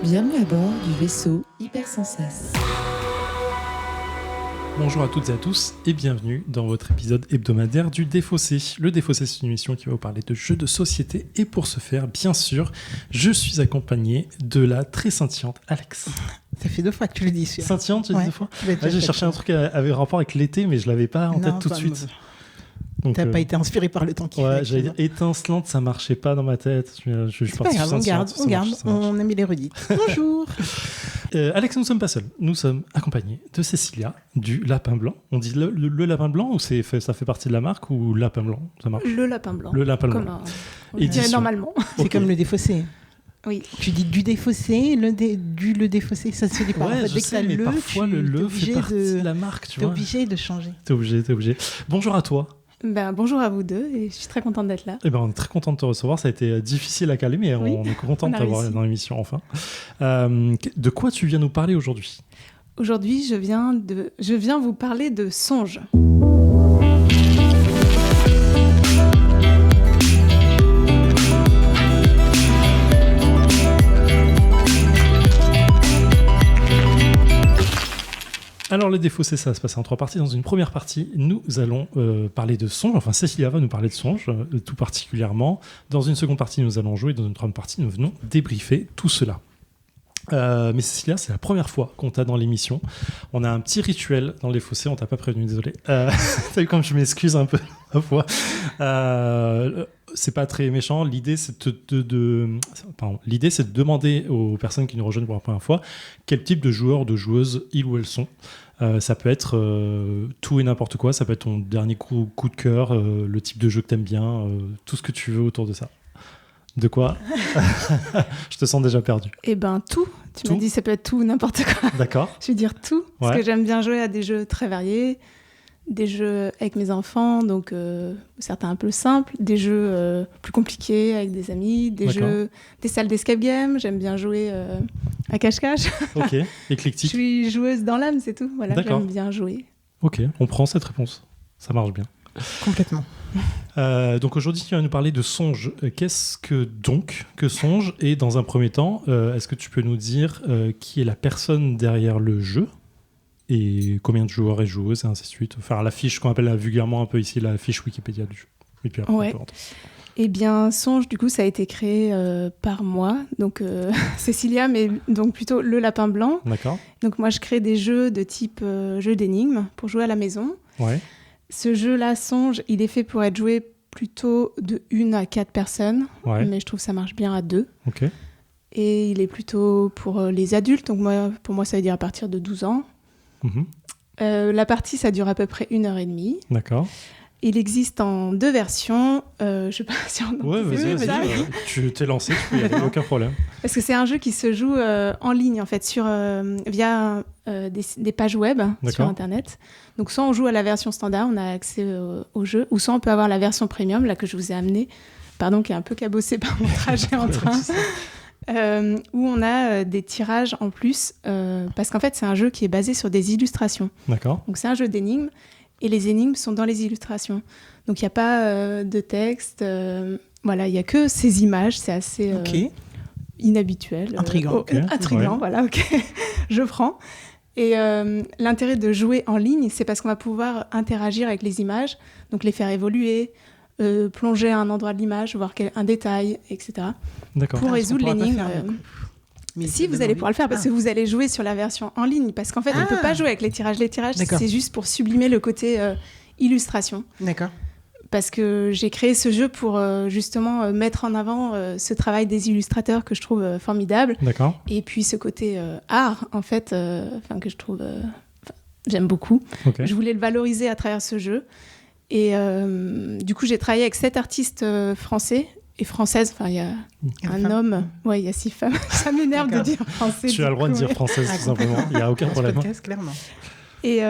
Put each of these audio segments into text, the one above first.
Bienvenue à bord du vaisseau Hypersensas. Bonjour à toutes et à tous et bienvenue dans votre épisode hebdomadaire du Défaussé. Le Défaussé, c'est une émission qui va vous parler de jeux de société et pour ce faire, bien sûr, je suis accompagné de la très scintillante Alex. Ça fait 2 fois que tu le dis. Scintillante, j'ai dit 2 fois. Ah, j'ai cherché un truc avec rapport avec l'été, mais je l'avais pas en tête tout de suite. Donc, t'as pas été inspiré par le temps qui Ouais, j'allais dire étincelante, ça marchait pas dans ma tête. C'est pas grave, on aime les redites. Bonjour. Alex, nous ne sommes pas seuls. Nous sommes accompagnés de Cécilia du Lapin Blanc. On dit le Lapin Blanc ou ça fait partie de la marque ou Lapin Blanc, ça marche? Le Lapin Blanc. Le Lapin Blanc. On dirait normalement. C'est comme le Défaussé. Oui. Tu dis du défaussé, le défaussé, ça se dit pas. Ouais, en fait, je sais, mais parfois le fait partie de la marque, tu vois. T'es obligé de changer. T'es obligé. Bonjour à toi. Bonjour à vous deux et je suis très contente d'être là. On est très content de te recevoir. Ça a été difficile à caler, mais on est content de t'avoir dans l'émission enfin. De quoi tu viens nous parler aujourd'hui ? Aujourd'hui, je viens vous parler de songes. Alors, les Défaussés, ça va se passer en 3 parties. Dans une première partie, nous allons parler de songes. Enfin, Cécilia va nous parler de songes, tout particulièrement. Dans une seconde partie, nous allons jouer. Dans une troisième partie, nous venons débriefer tout cela. Mais Cécilia, c'est la première fois qu'on t'a dans l'émission. On a un petit rituel dans les fossés, on t'a pas prévenu, désolé. T'as vu comme je m'excuse un peu à fois. C'est pas très méchant. L'idée, c'est de demander aux personnes qui nous rejoignent pour la première fois quel type de joueur, de joueuse ils ou elles sont. Ça peut être tout et n'importe quoi. Ça peut être ton dernier coup de cœur, le type de jeu que t'aimes bien, tout ce que tu veux autour de ça. De quoi? Je te sens déjà perdu. Tout. Tu m'as dit ça peut être tout, n'importe quoi. D'accord. Je vais dire tout, parce que j'aime bien jouer à des jeux très variés, des jeux avec mes enfants, donc certains un peu simples, des jeux plus compliqués avec des amis, des salles d'escape game. J'aime bien jouer à cache-cache. Ok, éclectique. Je suis joueuse dans l'âme, c'est tout. Voilà, j'aime bien jouer. Ok, on prend cette réponse. Ça marche bien. Complètement. Donc aujourd'hui, tu vas nous parler de songes. Qu'est-ce que songes? Et dans un premier temps, est-ce que tu peux nous dire qui est la personne derrière le jeu et combien de joueurs et joueuses et ainsi de suite? Enfin, la fiche qu'on appelle vulgairement un peu ici la fiche Wikipédia du jeu. Et puis après, Songe, du coup, ça a été créé par moi, donc Cécilia, mais donc plutôt le Lapin Blanc. D'accord. Donc moi, je crée des jeux de type jeu d'énigmes pour jouer à la maison. Ouais. Ce jeu-là, Songe, il est fait pour être joué plutôt de 1 à 4 personnes, mais je trouve que ça marche bien à 2. Ok. Et il est plutôt pour les adultes, donc pour moi, ça veut dire à partir de 12 ans. Mm-hmm. La partie, ça dure à peu près 1h30. D'accord. Il existe en 2 versions. Je sais pas si on en vas-y. Tu t'es lancé, tu peux y aller, aucun problème. Parce que c'est un jeu qui se joue en ligne, en fait, via des pages web sur Internet. Donc, soit on joue à la version standard, on a accès au jeu, ou soit on peut avoir la version premium, là, que je vous ai amenée, qui est un peu cabossée par mon trajet en train, où on a des tirages en plus, parce qu'en fait, c'est un jeu qui est basé sur des illustrations. D'accord. Donc, c'est un jeu d'énigmes. Et les énigmes sont dans les illustrations. Donc, il n'y a pas de texte. Il n'y a que ces images. C'est assez inhabituel. Intriguant. Intriguant, voilà, je prends. Et l'intérêt de jouer en ligne, c'est parce qu'on va pouvoir interagir avec les images, donc les faire évoluer, plonger à un endroit de l'image, voir un détail, etc. D'accord. Pour résoudre l'énigme. Mais si, vous allez pouvoir le faire parce que vous allez jouer sur la version en ligne. Parce qu'en fait, on ne peut pas jouer avec les tirages. Les tirages, c'est juste pour sublimer le côté illustration. D'accord. Parce que j'ai créé ce jeu pour justement mettre en avant ce travail des illustrateurs que je trouve formidable. D'accord. Et puis ce côté art, en fait, que je trouve... j'aime beaucoup. Okay. Je voulais le valoriser à travers ce jeu. Et du coup, j'ai travaillé avec 7 artistes français et françaises. Enfin, il y a un homme. Ouais, il y a 6 femmes. Ça m'énerve de dire français. Tu as le droit de dire française, tout simplement. Il n'y a aucun problème. Podcast, clairement. Et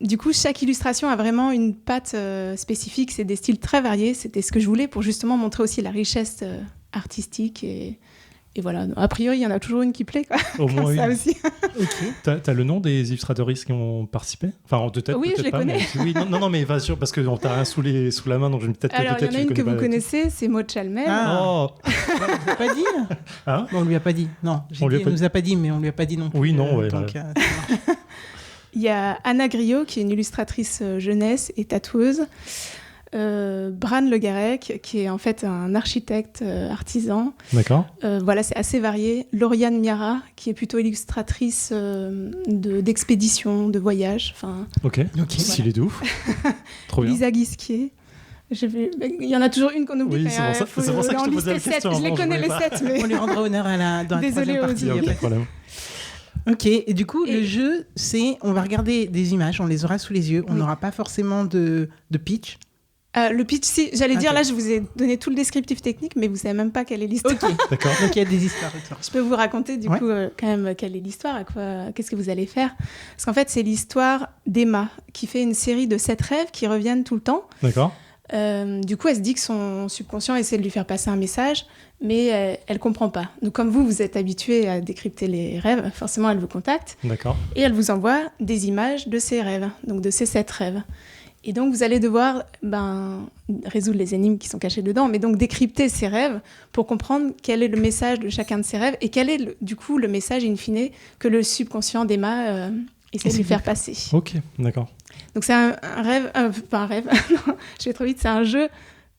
du coup, chaque illustration a vraiment une patte spécifique. C'est des styles très variés. C'était ce que je voulais pour justement montrer aussi la richesse artistique et Et voilà, a priori, il y en a toujours une qui plaît, quoi. Au moins ça une. aussi. T'as le nom des illustrateuristes qui ont participé? Enfin, peut-être, oui, peut-être je les pas. connais. Mais... Oui, non, mais pas sûr, parce que t'as rien sous la main, donc peut-être Alors, que il y en a une que vous connaissez, c'est Maud Chalmel. Ah. Oh. On lui a pas dit. Hein? On lui a pas dit. Non, On nous a pas dit, mais on lui a pas dit non plus. Oui, non, ouais. Donc, il y a Anna Griot, qui est une illustratrice jeunesse et tatoueuse. Bran Le Garec, qui est en fait un architecte artisan. D'accord. Voilà, c'est assez varié. Lauriane Miara, qui est plutôt illustratrice d'expédition, de voyage. Ok. Stylé de ouf. Trop bien. Lisa Guisquier. Il y en a toujours une qu'on oublie. Oui, c'est pour ça que je te posais la question. Je les connais les 7, mais... On lui rendra honneur dans la troisième partie. Il n'y a pas de problème. Ok, et du coup, le jeu, on va regarder des images, on les aura sous les yeux, on n'aura pas forcément de pitch. Le pitch, si, j'allais dire, là, je vous ai donné tout le descriptif technique, mais vous savez même pas quelle est l'histoire. Ok, d'accord. Donc il y a des histoires. Je peux vous raconter, du coup, quand même, quelle est l'histoire, qu'est-ce que vous allez faire. Parce qu'en fait, c'est l'histoire d'Emma, qui fait une série de 7 rêves qui reviennent tout le temps. D'accord. Du coup, elle se dit que son subconscient essaie de lui faire passer un message, mais elle comprend pas. Donc, comme vous êtes habitué à décrypter les rêves, forcément, elle vous contacte. D'accord. Et elle vous envoie des images de ses rêves, donc de ces 7 rêves. Et donc, vous allez devoir résoudre les énigmes qui sont cachées dedans, mais donc décrypter ces rêves pour comprendre quel est le message de chacun de ces rêves et quel est, du coup, le message in fine que le subconscient d'Emma essaie de lui faire passer. Ok, d'accord. Donc, c'est un rêve... pas un rêve, non, je vais trop vite, c'est un jeu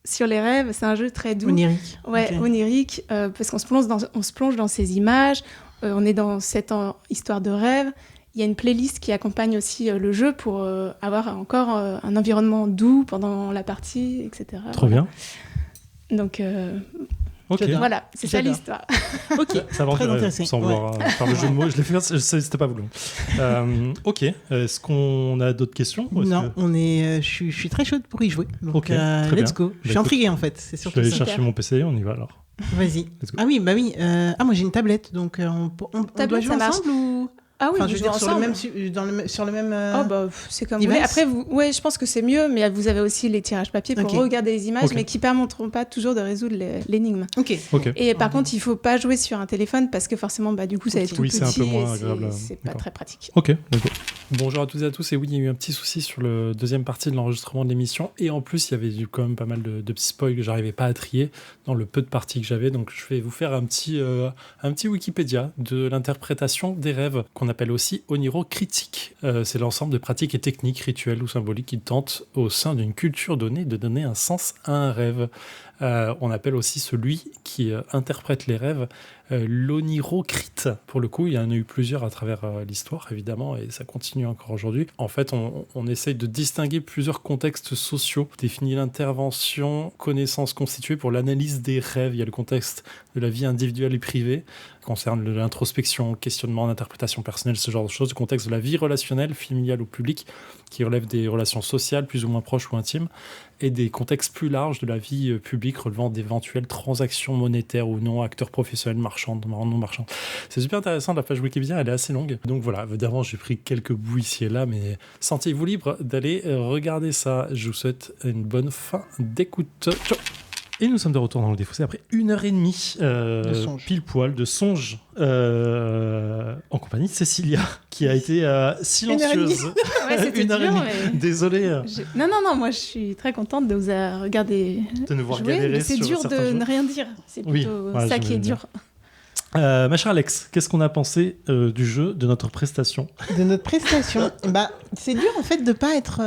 sur les rêves, c'est un jeu très doux. Onirique. Ouais, okay. Onirique, parce qu'on se plonge dans ces images, on est dans cette histoire de rêve. Il y a une playlist qui accompagne aussi le jeu pour avoir encore un environnement doux pendant la partie, etc. Trop bien. Donc, voilà, c'est ça l'histoire. Ok, ça va très intéressant. Sans vouloir faire le jeu de mots, je l'ai fait, c'était pas voulu. Ok, est-ce qu'on a d'autres questions? Non, je suis très chaude pour y jouer. Donc, ok, let's go. Je suis intriguée en fait. C'est surtout je vais aller chercher mon PC, on y va alors. Vas-y. Ah oui, bah oui. Moi j'ai une tablette, donc on doit jouer ensemble ou... Ah oui, je veux dire sur le même c'est comme vous voulez. Après, je pense que c'est mieux, mais vous avez aussi les tirages papier pour regarder les images, mais qui ne permettront pas toujours de résoudre l'énigme. Et par contre, il ne faut pas jouer sur un téléphone parce que forcément, du coup, ça va être tout petit c'est un peu moins agréable. C'est pas très pratique. Ok, d'accord. Bonjour à toutes et à tous. Et oui, il y a eu un petit souci sur la deuxième partie de l'enregistrement de l'émission. Et en plus, il y avait quand même pas mal de petits spoils que j'arrivais pas à trier dans le peu de parties que j'avais. Donc, je vais vous faire un petit Wikipédia de l'interprétation des rêves qu'on appelle aussi onirocritique. C'est l'ensemble de pratiques et techniques rituelles ou symboliques qui tentent, au sein d'une culture donnée, de donner un sens à un rêve. On appelle aussi celui qui interprète les rêves l'onirocrite. Pour le coup, il y en a eu plusieurs à travers l'histoire, évidemment, et ça continue encore aujourd'hui. En fait, on essaye de distinguer plusieurs contextes sociaux, définir l'intervention, connaissance constituée pour l'analyse des rêves. Il y a le contexte de la vie individuelle et privée, qui concerne l'introspection, questionnement, l'interprétation personnelle, ce genre de choses, le contexte de la vie relationnelle, familiale ou publique, qui relève des relations sociales plus ou moins proches ou intimes, et des contextes plus larges de la vie publique relevant d'éventuelles transactions monétaires ou non, acteurs professionnels, marchands, non marchands. C'est super intéressant, la page Wikipédia, elle est assez longue. Donc voilà, évidemment, j'ai pris quelques bouts ici et là, mais sentez-vous libre d'aller regarder ça. Je vous souhaite une bonne fin d'écoute. Ciao. Et nous sommes de retour dans le Défaussé après 1h30 pile poil de songe en compagnie de Cécilia qui a été silencieuse. C'était une heure dur, et demie. Désolée. Non, moi je suis très contente de vous regarder. De nous voir jouer, galérer mais c'est dur de jeux. Ne rien dire. C'est plutôt ça qui est dur. Ma chère Alex, qu'est-ce qu'on a pensé du jeu, de notre prestation? De notre prestation c'est dur en fait de ne pas être...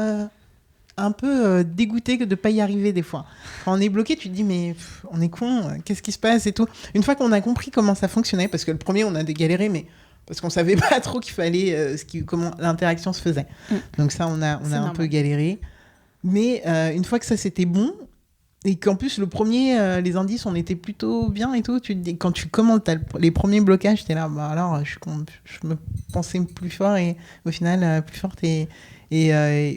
un peu dégoûté que de ne pas y arriver des fois. Quand on est bloqué, tu te dis mais on est con, qu'est-ce qui se passe et tout. Une fois qu'on a compris comment ça fonctionnait, parce que le premier on a galéré, mais parce qu'on savait pas trop qu'il fallait comment l'interaction se faisait. Donc ça on a un peu galéré. Mais une fois que ça c'était bon, et qu'en plus le premier, les indices on était plutôt bien et tout, quand tu commentes les premiers blocages, t'es là, alors je me pensais plus fort et au final plus forte et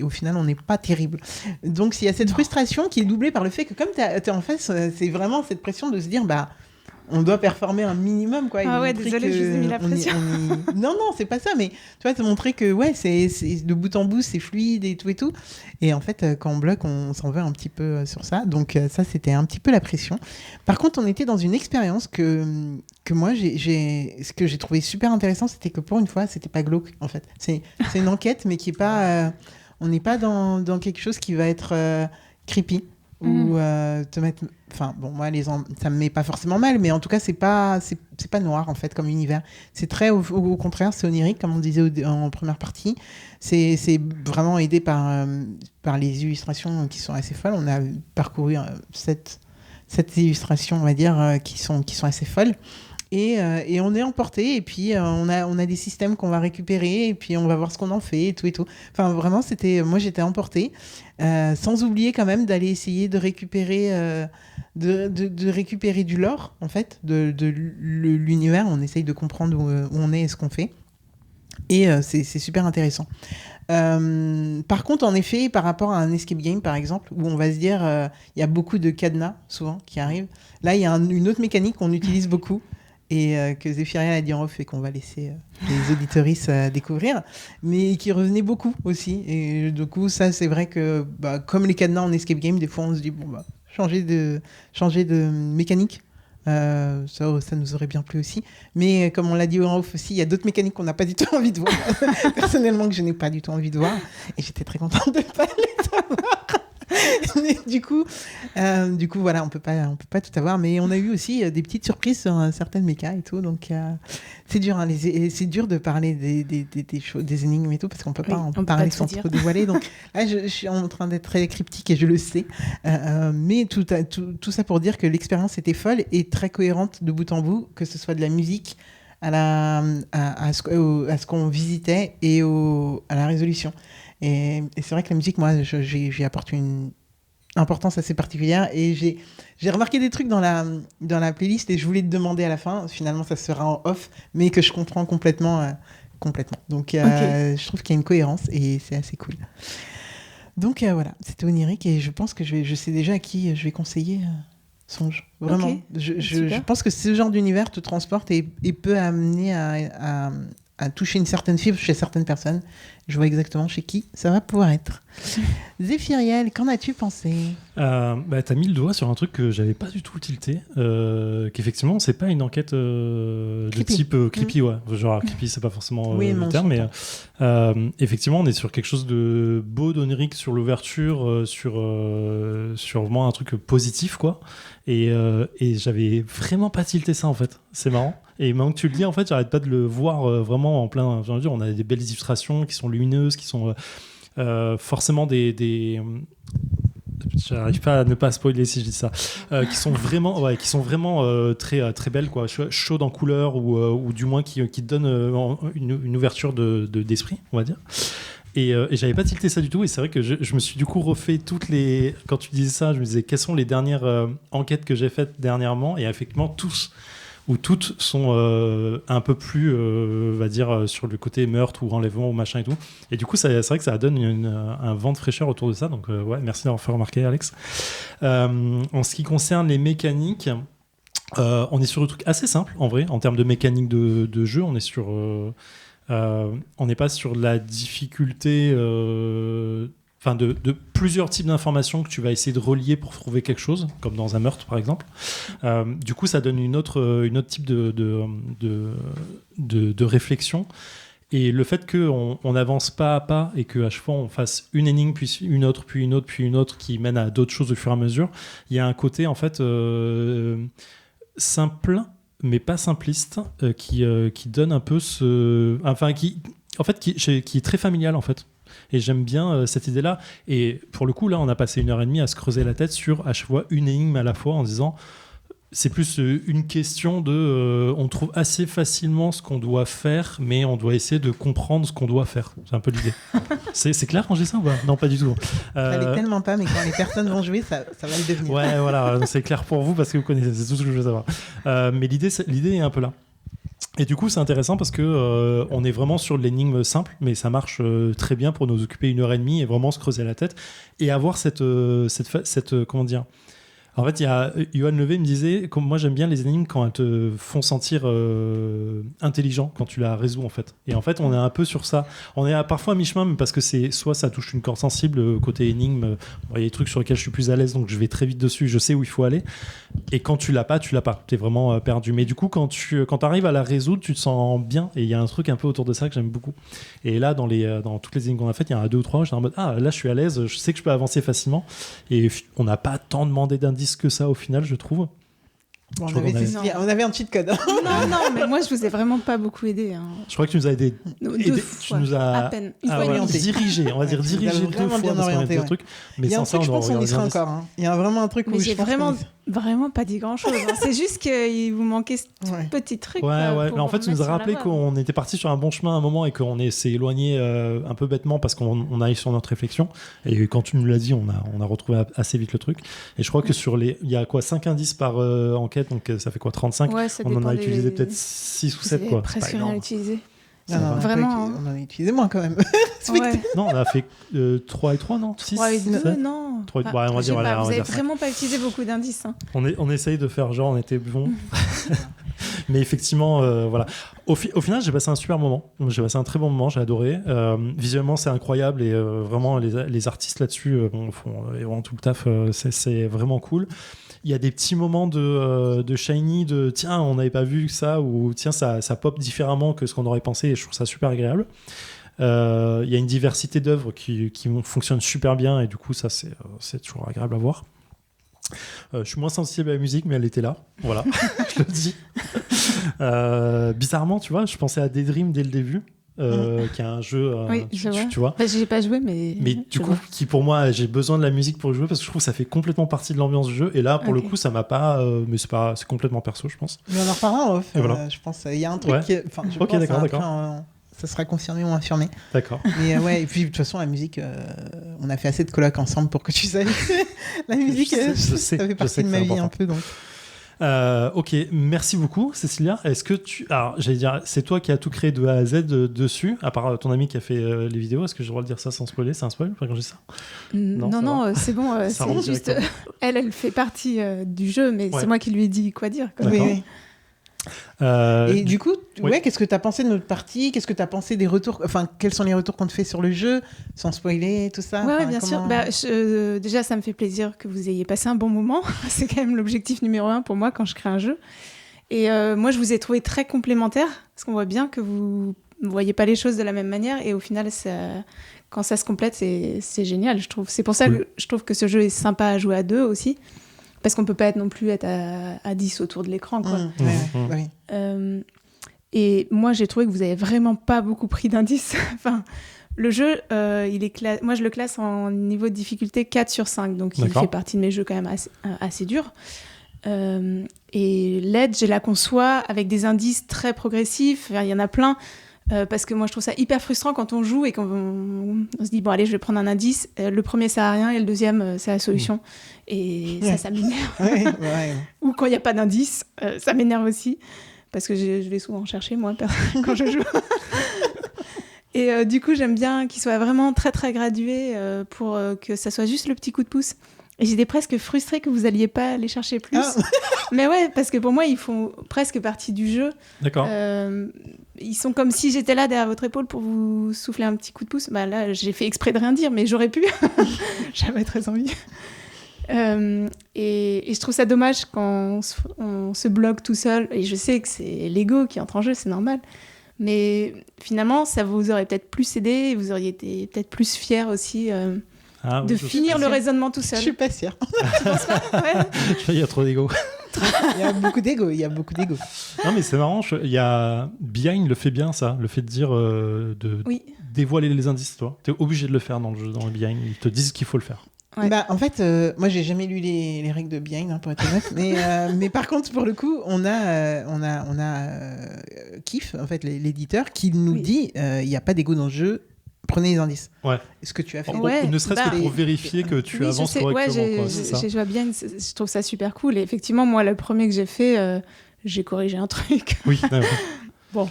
au final, on n'est pas terrible. Donc, il y a cette frustration qui est doublée par le fait que comme tu es en face, c'est vraiment cette pression de se dire, on doit performer un minimum, quoi. Ah ouais, désolé, je vous ai mis la pression. Non, c'est pas ça, mais tu vois, te montrer que ouais, c'est de bout en bout, c'est fluide et tout. Et en fait, quand on bloque, on s'en veut un petit peu sur ça. Donc ça, c'était un petit peu la pression. Par contre, on était dans une expérience que moi, ce que j'ai trouvé super intéressant, c'était que pour une fois, c'était pas glauque, en fait. C'est une enquête, mais qui est pas... on n'est pas dans quelque chose qui va être creepy ou te mettre... Enfin, bon, moi, ça me met pas forcément mal, mais en tout cas, c'est pas noir, en fait, comme univers. C'est très, au contraire, c'est onirique, comme on disait en première partie. C'est vraiment aidé par les illustrations qui sont assez folles. On a parcouru 7 illustrations, on va dire, qui sont assez folles. Et on est emporté, et puis on a des systèmes qu'on va récupérer, et puis on va voir ce qu'on en fait, et tout. Enfin, vraiment, moi, j'étais emportée, sans oublier quand même d'aller essayer de récupérer, de récupérer du lore, en fait, de l'univers. On essaye de comprendre où on est et ce qu'on fait. Et c'est super intéressant. Par contre, en effet, par rapport à un escape game, par exemple, où on va se dire, il y a beaucoup de cadenas, souvent, qui arrivent. Là, il y a une autre mécanique qu'on utilise beaucoup, et que Zéphiria a dit en off et qu'on va laisser les auditeuristes découvrir, mais qui revenait beaucoup aussi. Et du coup, ça, c'est vrai que comme les cadenas en escape game, des fois, on se dit, changer de mécanique. Ça nous aurait bien plu aussi. Mais comme on l'a dit en off aussi, il y a d'autres mécaniques qu'on n'a pas du tout envie de voir. Personnellement, que je n'ai pas du tout envie de voir. Et j'étais très contente de ne pas les savoir. Mais du coup, voilà, on peut pas tout avoir, mais on a eu aussi des petites surprises sur certaines mécas et tout, donc c'est dur, hein, c'est dur de parler des énigmes et tout, parce qu'on peut pas en parler sans trop dévoiler. Donc là, je suis en train d'être très cryptique et je le sais, mais tout ça pour dire que l'expérience était folle et très cohérente de bout en bout, que ce soit de la musique à ce qu'on visitait et à la résolution. Et c'est vrai que la musique, moi, j'y apporte une importance assez particulière. Et j'ai remarqué des trucs dans la playlist et je voulais te demander à la fin. Finalement, ça sera en off, mais que je comprends complètement. Donc, je trouve qu'il y a une cohérence et c'est assez cool. Donc, voilà, c'était onirique et je pense que je sais déjà à qui je vais conseiller Songe. Vraiment. Okay. Je pense que ce genre d'univers te transporte et peut amener à toucher une certaine fibre chez certaines personnes. Je vois exactement chez qui ça va pouvoir être. Zéphiriel, qu'en as-tu pensé ? T'as mis le doigt sur un truc que j'avais pas du tout tilté, qu'effectivement c'est pas une enquête de type creepy, ouais. Genre creepy c'est pas forcément le terme, mais effectivement on est sur quelque chose de beau, d'onirique sur l'ouverture, sur vraiment un truc positif, quoi. Et j'avais vraiment pas tilté ça, en fait. C'est marrant. Et maintenant que tu le dis, en fait, j'arrête pas de le voir vraiment en plein. Je veux dire, on a des belles illustrations qui sont lumineuses, qui sont forcément des j'arrive pas à ne pas spoiler si je dis ça, qui sont vraiment très très belles, quoi, chaudes en couleur ou du moins qui donnent une ouverture d'esprit, on va dire. Et j'avais pas tilté ça du tout, et c'est vrai que je me suis du coup refait quand tu disais ça, je me disais quelles sont les dernières enquêtes que j'ai faites dernièrement, et effectivement toutes sont un peu plus, on va dire, sur le côté meurtre ou enlèvement ou machin et tout. Et du coup, c'est vrai que ça donne un vent de fraîcheur autour de ça. Donc, ouais, merci d'avoir fait remarquer, Alex. En ce qui concerne les mécaniques, on est sur un truc assez simple, en vrai, en termes de mécanique de jeu. On est sur... on n'est pas sur la difficulté... de plusieurs types d'informations que tu vas essayer de relier pour trouver quelque chose, comme dans un meurtre par exemple. Du coup, ça donne une autre type de réflexion. Et le fait qu'on avance pas à pas et qu'à chaque fois on fasse une énigme, puis une autre, puis une autre, puis une autre, qui mène à d'autres choses au fur et à mesure, il y a un côté en fait simple, mais pas simpliste, qui donne un peu qui est très familial en fait. Et j'aime bien cette idée-là. Et pour le coup, là, on a passé 1h30 à se creuser la tête sur à chaque fois une énigme à la fois, en disant c'est plus une question de on trouve assez facilement ce qu'on doit faire, mais on doit essayer de comprendre ce qu'on doit faire. C'est un peu l'idée. C'est clair quand j'ai ça ou pas ? Non, pas du tout. Ça l'est tellement pas, mais quand les personnes vont jouer, ça va le devenir. Ouais, voilà, c'est clair pour vous parce que vous connaissez, c'est tout ce que je veux savoir. Mais l'idée est un peu là. Et du coup, c'est intéressant parce que on est vraiment sur l'énigme simple, mais ça marche très bien pour nous occuper 1h30 et vraiment se creuser la tête et avoir cette comment dire, En fait, il y a Johan Levé me disait, comme moi j'aime bien les énigmes quand elles te font sentir intelligent quand tu la résous en fait. Et en fait, on est un peu sur ça. On est parfois à mi-chemin, mais parce que c'est soit ça touche une corde sensible côté énigme. Il y a des trucs sur lesquels je suis plus à l'aise, donc je vais très vite dessus. Je sais où il faut aller. Et quand tu l'as pas, tu l'as pas. T'es vraiment perdu. Mais du coup, quand t'arrives à la résoudre, tu te sens bien. Et il y a un truc un peu autour de ça que j'aime beaucoup. Et là, dans toutes les énigmes qu'on a faites, il y en a 2 ou 3. J'étais en mode là, je suis à l'aise. Je sais que je peux avancer facilement. Et on n'a pas tant demandé d'indices que ça au final, je trouve. Bon, on avait un cheat code. Non, mais moi je vous ai vraiment pas beaucoup aidé. Hein. Je crois que tu nous as aidé. 2 fois, tu nous as à peine. dirigé, on va dire dirigé 2 fois bien parce qu'on a fait des trucs. Mais il y a un truc, je pense qu'on y sera encore. Hein. Il y a vraiment un truc où j'ai vraiment pas dit grand chose. Hein. C'est juste qu'il vous manquait ce petit truc. Ouais. En fait, tu nous as rappelé qu'on était parti sur un bon chemin à un moment et qu'on s'est éloigné un peu bêtement parce qu'on arrive sur notre réflexion. Et quand tu nous l'as dit, on a retrouvé assez vite le truc. Et je crois que il y a 5 indices par enquête, donc ça fait 35. Ouais, on en a utilisé peut-être 6 ou 7. Quoi. Presque rien utilisé. Non, vraiment. On en a utilisé moins quand même. Non, on a fait 3 et 3, non 6 3 et 2, non. 3 et... on va dire, voilà, vous n'avez vraiment pas utilisé beaucoup d'indices. Hein. On essaye de faire genre on était bon. Mais effectivement, voilà. Au final, j'ai passé un super moment. J'ai passé un très bon moment, j'ai adoré. Visuellement, c'est incroyable et vraiment, les artistes là-dessus font vraiment tout le taf. C'est vraiment cool. Il y a des petits moments de shiny, de tiens, on n'avait pas vu ça, ou tiens, ça pop différemment que ce qu'on aurait pensé, et je trouve ça super agréable. Il y a une diversité d'œuvres qui fonctionnent super bien, et du coup, ça, c'est toujours agréable à voir. Je suis moins sensible à la musique, mais elle était là. Voilà, je le dis. Bizarrement, tu vois, je pensais à Daydream dès le début. Qui est un jeu tu vois. J'ai pas joué mais du coup qui pour moi j'ai besoin de la musique pour le jouer parce que je trouve que ça fait complètement partie de l'ambiance du jeu et là pour le coup ça m'a pas mais c'est complètement perso je pense. Mais on en reparlera en off, voilà. je pense il y a un truc d'accord. Ça sera confirmé ou infirmé. D'accord. Mais ouais, et puis de toute façon, la musique, on a fait assez de colloques ensemble pour que tu saches. La musique, ça fait partie de ma vie un peu. Donc. Ok, merci beaucoup, Cécilia. Est-ce que alors, j'allais dire, c'est toi qui as tout créé de A à Z dessus, à part ton ami qui a fait les vidéos. Est-ce que j'ai le droit de dire ça sans spoiler? C'est un spoil quand je dis ça? Non, c'est bon. C'est juste, elle fait partie du jeu, mais c'est moi qui lui ai dit quoi dire. Oui. Et du coup, qu'est-ce que tu as pensé de notre partie? Qu'est-ce que tu as pensé des retours? Enfin, quels sont les retours qu'on te fait sur le jeu, sans spoiler, tout ça? Ouais, bien sûr. Déjà, ça me fait plaisir que vous ayez passé un bon moment. C'est quand même l'objectif numéro 1 pour moi quand je crée un jeu. Et moi, je vous ai trouvé très complémentaires, parce qu'on voit bien que vous ne voyez pas les choses de la même manière. Et au final, quand ça se complète, c'est génial, je trouve. C'est pour ça que je trouve que ce jeu est sympa à jouer à 2 aussi. Parce qu'on ne peut pas non plus être à 10 autour de l'écran. Quoi. Et moi, j'ai trouvé que vous n'avez vraiment pas beaucoup pris d'indices. Enfin, le jeu, moi, je le classe en niveau de difficulté 4 sur 5. Donc, il fait partie de mes jeux quand même assez durs. Et l'aide, je la conçois avec des indices très progressifs. Il y en a plein. Parce que moi, je trouve ça hyper frustrant quand on joue et qu'on se dit, bon, allez, je vais prendre un indice. Le premier, ça sert à rien et le deuxième, c'est la solution. Et ça m'énerve. Ou quand il n'y a pas d'indice, ça m'énerve aussi. Parce que je vais souvent chercher, moi, quand je joue. Et du coup, j'aime bien qu'il soit vraiment très, très gradué pour que ça soit juste le petit coup de pouce. Et j'étais presque frustrée que vous n'alliez pas aller chercher plus. Mais ouais, parce que pour moi, ils font presque partie du jeu. D'accord. Ils sont comme si j'étais là derrière votre épaule pour vous souffler un petit coup de pouce. Bah là, j'ai fait exprès de rien dire, mais j'aurais pu. J'avais très envie. Et je trouve ça dommage quand on se bloque tout seul. Et je sais que c'est l'ego qui entre en jeu, c'est normal. Mais finalement, ça vous aurait peut-être plus aidé. Et vous auriez été peut-être plus fiers aussi de finir le raisonnement tout seul. Je suis pas sûre. Tu penses pas? Ouais. Il y a trop d'ego. Il y a beaucoup d'ego. Non, mais c'est marrant. Behind le fait bien, ça. Le fait de dire, dévoiler les indices, toi. T'es obligé de le faire dans le jeu, dans le Behind. Ils te disent qu'il faut le faire. Ouais. En fait, moi, j'ai jamais lu les règles de Behind, pour être honnête. Mais par contre, pour le coup, on a Kif, en fait, l'éditeur, qui nous dit, il n'y a pas d'ego dans le jeu. Prenez les indices. Ouais. Ce que tu as fait. Ne serait-ce que pour vérifier que tu avances correctement. J'ai joué bien. Je trouve ça super cool. Et effectivement, moi, le premier que j'ai fait, j'ai corrigé un truc. Oui. Bon.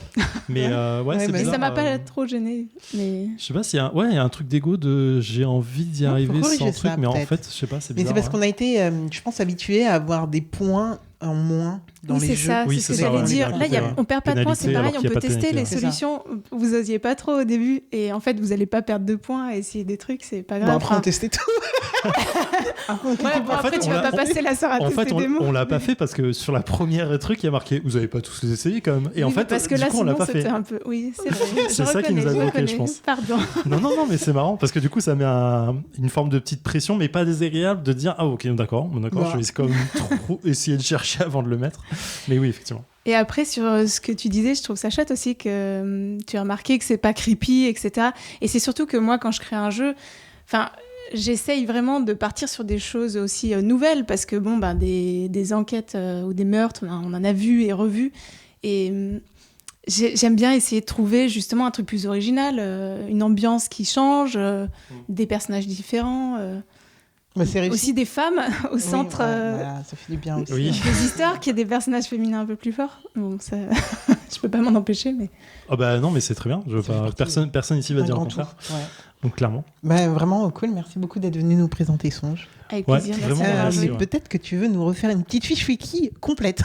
Mais c'est mais bizarre. Ça m'a pas trop gêné. Mais... Je sais pas s'il y a, il y a un truc d'ego de j'ai envie d'y arriver sans truc, mais en fait, je sais pas, c'est Mais bizarre. c'est parce qu'on a été, je pense, habitués à avoir des points en moins dans les jeux. Oui, c'est ce que j'allais dire. Là, on perd pas de points, c'est pareil, on peut tester les solutions. Vous osiez pas trop au début, et en fait, vous allez pas perdre de points à essayer des trucs, c'est pas grave. Bon, après, on testait tout. Après, tu vas pas passer la soirée à tester des mots. On l'a pas fait parce que sur la première truc, il y a marqué vous avez pas tous les essayé quand même. Et en fait, parce que là, sinon, c'était un peu. Oui, c'est vrai. C'est ça qui nous a bloqué, je pense. Pardon. Non, mais c'est marrant parce que du coup, ça met une forme de petite pression, mais pas désagréable de dire ah ok, d'accord, je vais quand même trop essayer de chercher avant de le mettre. Mais oui, effectivement. Et après, sur ce que tu disais, je trouve ça chouette aussi que tu as remarqué que c'est pas creepy, etc. Et c'est surtout que moi, quand je crée un jeu, j'essaye vraiment de partir sur des choses aussi nouvelles parce que des enquêtes ou des meurtres, on en a vu et revu. Et j'aime bien essayer de trouver justement un truc plus original, une ambiance qui change, des personnages différents. C'est aussi des femmes au centre. Voilà, ça fait du bien aussi. Oui. Des histoires qui aient des personnages féminins un peu plus forts. Bon, ça... je peux pas m'en empêcher, mais. Ah bah non, mais c'est très bien. Personne ici va dire le contraire. Ouais. Donc clairement. Vraiment cool. Merci beaucoup d'être venu nous présenter Songe. Avec plaisir. Merci. Peut-être que tu veux nous refaire une petite fiche wiki complète.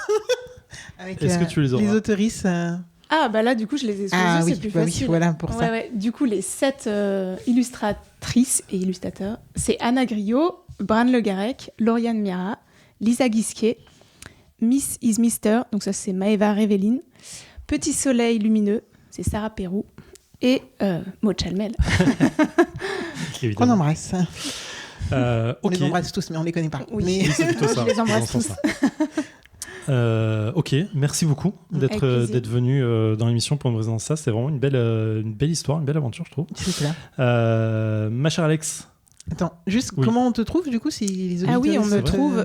Avec, est-ce que tu les auras les autrices Ah bah là du coup je les ai sous les yeux, c'est plus facile. Oui, voilà pour ça. Ouais. Du coup les 7 illustratrices et illustrateurs, c'est Anna Griot, Bran Le Garec, Lauriane Mira, Lisa Guisquet, Miss is Mister, donc ça c'est Maëva Révéline, Petit Soleil Lumineux, c'est Sarah Perrou, et Maud Chalmel. Qu'on embrasse. On les Ok. embrasse tous, mais on les connaît pas. Oui, Mais... C'est plutôt ça. Je les embrasse tous. Ok, merci beaucoup d'être venu dans l'émission pour nous présenter ça. C'était vraiment une belle histoire, une belle aventure, je trouve. C'est clair. Ma chère Alex. Attends, juste comment on te trouve du coup si les auditeurs... Ah oui, on me trouve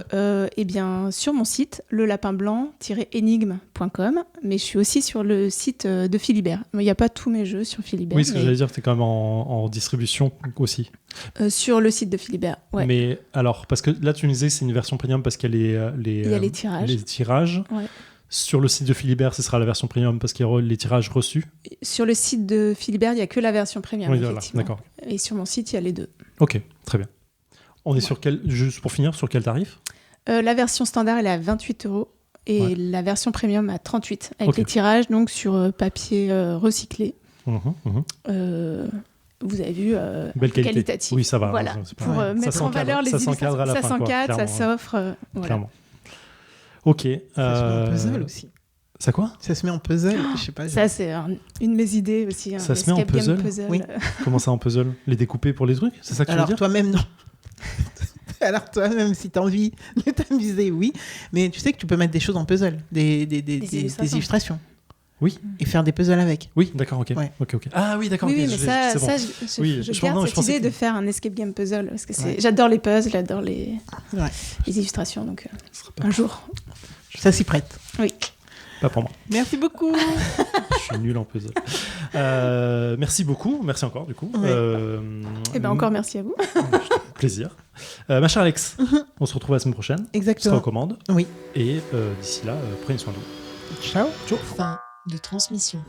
sur mon site lelapinblanc-énigme.com, mais je suis aussi sur le site de Philibert. Il n'y a pas tous mes jeux sur Philibert. Oui, ce que j'allais dire, tu es quand même en distribution aussi. Sur le site de Philibert, ouais. Mais alors, parce que là tu nous disais que c'est une version premium parce qu'il y a les tirages. Ouais. Sur le site de Philibert, ce sera la version premium parce qu'il y aura les tirages reçus. Sur le site de Philibert, il n'y a que la version premium, oui, effectivement. Voilà, d'accord. Et sur mon site, il y a les deux. Ok, très bien. On est sur juste pour finir, sur quel tarif ? La version standard, elle est à 28 € et la version premium à 38 €, avec les tirages donc sur papier recyclé. Vous avez vu, belle qualité. qualitatif. Oui, ça va. Voilà, pour mettre en valeur les illustrations. Ça s'encadre, ça s'offre. Voilà. Clairement. Ok. Ça se met en puzzle aussi. Ça quoi ? Ça se met en puzzle, je sais pas. Ça, c'est une de mes idées aussi. Ça se met en puzzle ? Oui. Comment ça en puzzle ? Les découper pour les trucs ? C'est ça que tu veux dire ? Alors toi-même, non. Alors toi-même, si tu as envie de t'amuser, oui. Mais tu sais que tu peux mettre des choses en puzzle, des illustrations. Oui. Et faire des puzzles avec. Oui, d'accord, ok. Ouais. Ok. Ah oui, d'accord. Oui, okay, mais je garde cette idée de faire un escape game puzzle. Parce que j'adore les puzzles, j'adore les illustrations. Donc un jour. Ça s'y prête. Oui. Pas pour moi. Merci beaucoup. Je suis nul en puzzle. Merci beaucoup. Merci encore, du coup. Encore merci à vous. Plaisir. Ma chère Alex, on se retrouve la semaine prochaine. Exactement. On se recommande. Oui. Et d'ici là, prenez soin de vous. Ciao. Fin de transmission.